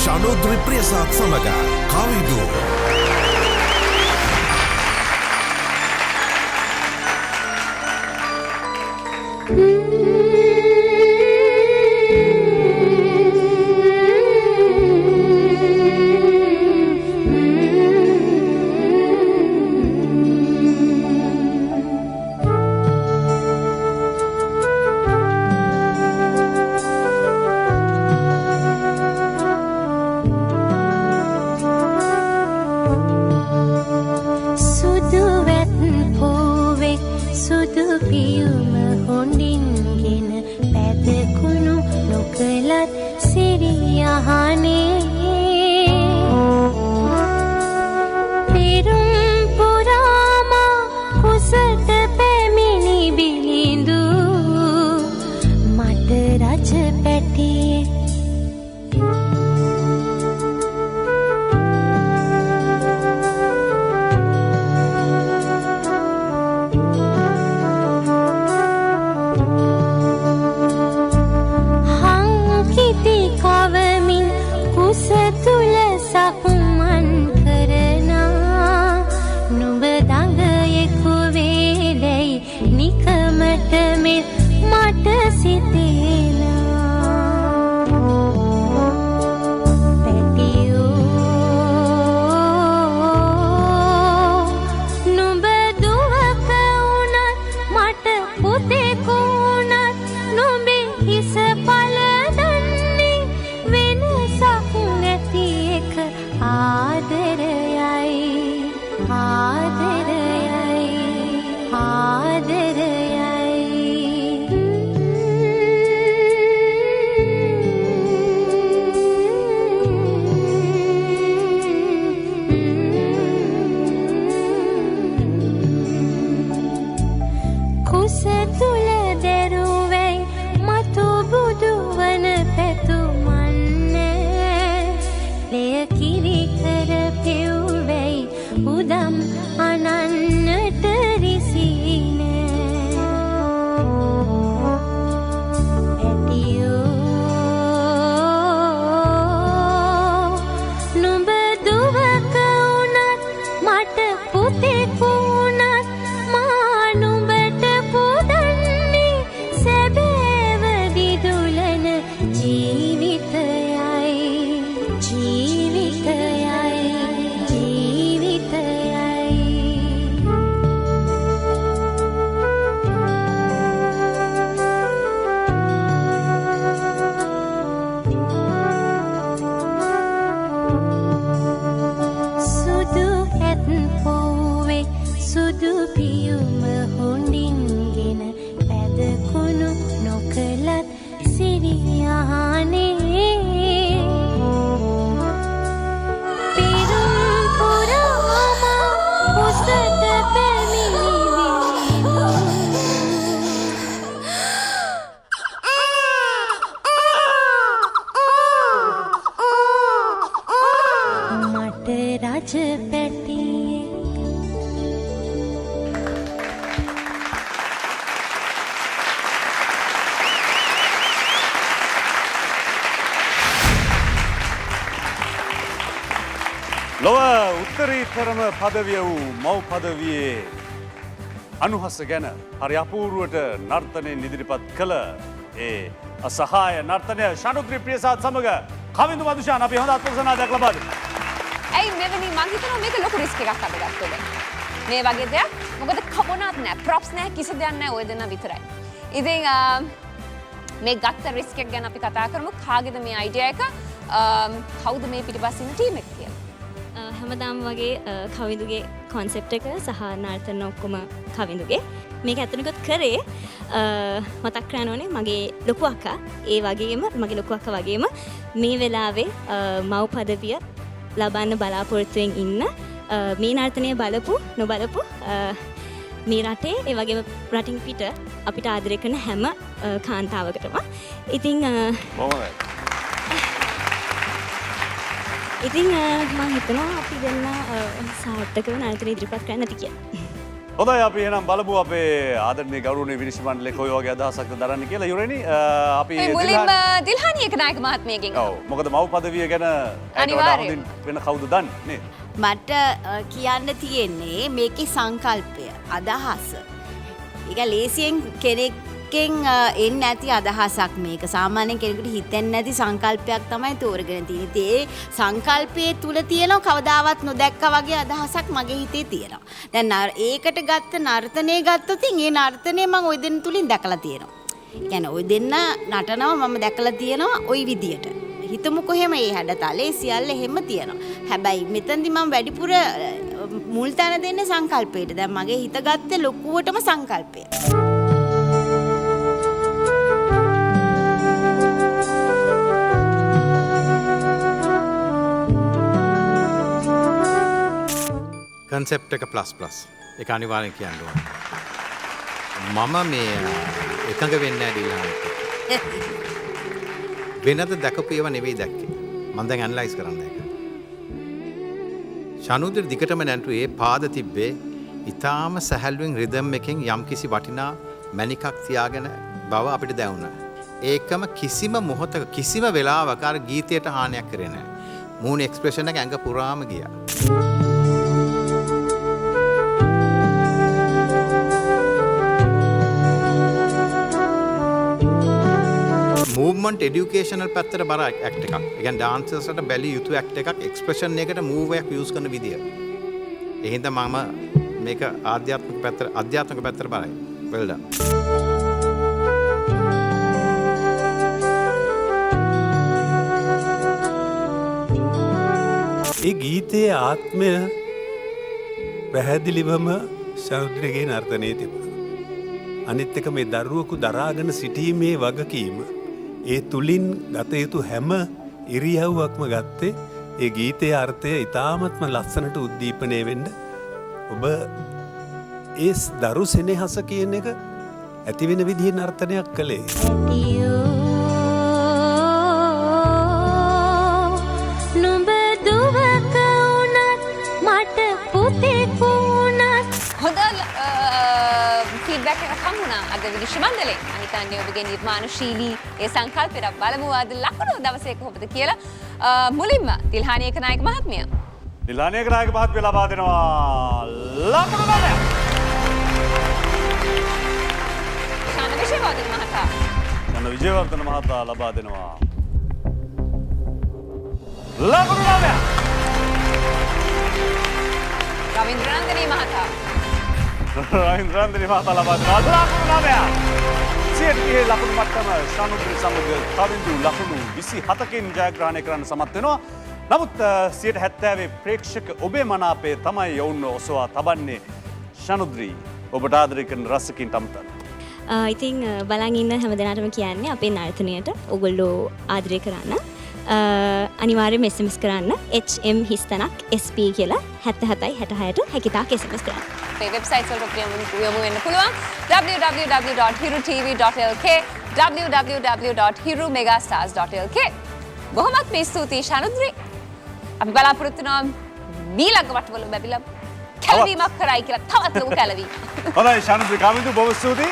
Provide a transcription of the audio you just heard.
ශනෝද්‍රි ප්‍රියසාද් සමග කවිදු ලොව උත්තරීතරම පදවිය වූ මව් පදවියේ අනුහස ගැන හරි අපූර්වට නර්තනයෙන් ඉදිරිපත් කළ ඒ අසහාය නර්තනය ශනුද්‍රි ප්‍රියසාද් සමග කවිඳු මදුෂාන් අපි හොඳ අත්පොසනාදයක් ලබා දෙමු. ඇයි මෙවැනි මං හිතනවා මේක ලොකු රිස්ක් එකක් අපි ගත්තොත්. මේ වගේ දෙයක් මොකද කබොනාත් නැහැ ප්‍රොප්ස් නැහැ කිසි දෙයක් නැහැ ඔය දෙන්න විතරයි. ඉතින් මේ ගත්ත රිස්ක් එක ගැන අපි කතා කරමු. කාගේද මේ අයිඩියා එක? කවුද මේ පිටිපස්සේ ඉන්න ටීම් එක කියලා? හැමදාම වගේ කවිඳුගේ කොන්සෙප්ට් එක සහ නර්තන ඔක්කොම කවිඳුගේ. මේක ඇත්තටම කරේ මතක් කරන්න ඕනේ මගේ ලොකු අක්කා ඒ වගේම මගේ ලොකු අක්කා වගේම මේ වෙලාවේ මව් පදවිය ලබන්න බලාපොරොත්තුවෙන් ඉන්න මේ නර්තනය බලපු නොබලපු මේ රටේ ඒ වගේම රටින් පිට අපිට ආදරය කරන හැම කාන්තාවකටම ඉතින් මම හිතනවා අපි දෙන්න සාර්ථකව නර්තන ඉදිරිපත් කරන්න ඇති කියලා. හොඳයි අපි එහෙනම් බලමු අපේ ආදරණීය ගෞරවනීය විනිශ්චය මණ්ඩලයේ කොයි වගේ අදහසක්ද දරන්නේ කියලා. යුරේනි අපි මුලින්ම දිල්හානි එකනායක මහත්මියගෙන් ඔව් මොකද මව් පදවිය ගැන ඇයට වඩා හොඳින් වෙන කවුද දන්නේ නේද? මට කියන්න තියෙන්නේ මේකේ සංකල්පය අදහස. ඒක ලේසියෙන් කෙනෙක්ගෙන් එන්නේ නැති අදහසක් මේක. සාමාන්‍යයෙන් කෙනෙකුට හිතෙන්නේ නැති සංකල්පයක් තමයි තෝරගෙන තියෙන්නේ. ඒ සංකල්පයේ තුල තියෙන කවදාවත් නොදැක්කා වගේ අදහසක් මගේ හිතේ තියෙනවා. දැන් ඒකට ගත්ත නර්තනය ගත්තොත් ඒ නර්තනය මම ওই දෙන්න තුලින් දැකලා තියෙනවා. කියන්නේ ওই දෙන්න නටනවා මම දැකලා තියෙනවා ওই විදියට. හිතමුකෝ එහෙම ඒ හැඩතලේ සියල්ල එහෙම තියෙනවා. හැබැයි මෙතනදි මම වැඩිපුර මුල් තැන දෙන්නේ සංකල්පයට. දැන් මගේ හිත ගත්තේ ලොකුවටම සංකල්පය. කන්සෙප්ට් එක ප්ලස් ඒක අනිවාර්යෙන් කියන්න ඕනේ. මම මේ එකඟ වෙන්නේ නැහැ ඩීලාන්ට. වෙනද දැකපු ඒවා නෙවෙයි දැක්කේ. මම දැන් ඇනලයිස් කරන්න ඒක. ශනුද්‍ර දිගටම නැන්ටු ඒ පාද තිබ්බේ ඊටාම සැහැල්ලුවෙන් රිද්ම් එකෙන් යම්කිසි වටිනා මැණිකක් තියාගෙන බව අපිට දැනුණා. ඒකම කිසිම මොහොතක කිසිම වෙලාවක අර ගීතයට හානියක් කරේ නැහැ. මූණ එක්ස්ප්‍රෙෂන් එක ඇඟ පුරාම ගියා. මූව්මන්ට් එඩියුකේෂනල් පැත්තට බර ඇක්ට් එකක්. ඒ කියන්නේ ඩාන්සර්ස්ලට බැලිය යුතු ඇක්ට් එකක් එක්ස්ප්‍රෙෂන් එකට මූව් එකක් යූස් කරන විදිය. ඒ හින්දා මම මේක ආධ්‍යාත්මික පැත්තට බරයි. well done. ඒ ගීතයේ ආත්මය පැහැදිලිවම ශෞද්‍රගේ නර්තනයේ තිබුණා. අනිත් එක මේ දරුවෙකු දරාගෙන සිටීමේ වගකීම ඒ තුලින් ගත යුතු හැම ඉරියව්වක්ම ගත්තේ ඒ ගීතයේ අර්ථය ඉතාමත්ම ලස්සනට උද්දීපනය වෙන්න ඔබ ඒ දරු සෙනෙහස කියන එක ඇති වෙන විදිහේ නර්තනයක් කළේ. ෆීඩ්බැක් එකක් හම්බුණා අද විනිශ්චය මණ්ඩලයෙන්. මම හිතන්නේ ඔබගේ නිර්මාණශීලී ඒ සංකල්පයට බලමු අද ලකුණු දවසේ කොහොමද කියලා. මුලින්ම දිල්හානි ඒකනායක මහත්මිය. දිල්හානි ඒකනායක මහත්මිය ලබා දෙනවා ලකුණු 9ක්. ශාන විජේවර්ධන මහතා. ශාන විජේවර්ධන මහතා ලබා දෙනවා ලකුණු 9ක්. රවින්ද්‍රනන්දනී මහතා. රවින්ද්‍රනන්දනී මහතා ලබා දෙනවා ලකුණු 9ක්. සියයේ ලකුණු මට්ටම ශානුද්‍රී සමග කවිඳු ලකුණු 27කින් ජයග්‍රහණය කරන්න සමත් වෙනවා. නමුත් 70% ප්‍රේක්ෂක ඔබේ මනාපය තමයි යවුන්ව ඔසවා තබන්නේ. ශානුද්‍රී ඔබට ආදරය කරන රසිකින්ට අමතර. ඉතින් බලන් ඉන්න හැම දෙනාටම කියන්නේ අපේ නර්තනයට ඔයගොල්ලෝ ආදරය කරන්න. අනිවාර්යයෙන්ම SMS කරන්න HM හිස්තනක් SP කියලා 77 66ට හැකිතාක් SMS කරන්න. අපේ වෙබ්සයිට් වලට යොමු වෙන්න පුළුවන් www.hirutv.lk www.hirumegastars.lk. බොහොමත් ස්තුතියි ශානුද්‍රී. අපි බලාපොරොත්තු වෙනවා මීළඟ වටවල බැබිලා කැලවීමක් කරයි කියලා තවත් ලොකු කැලවීමක්. හොඳයි ශානුද්‍රී කවිඳු බොහොම ස්තුතියි.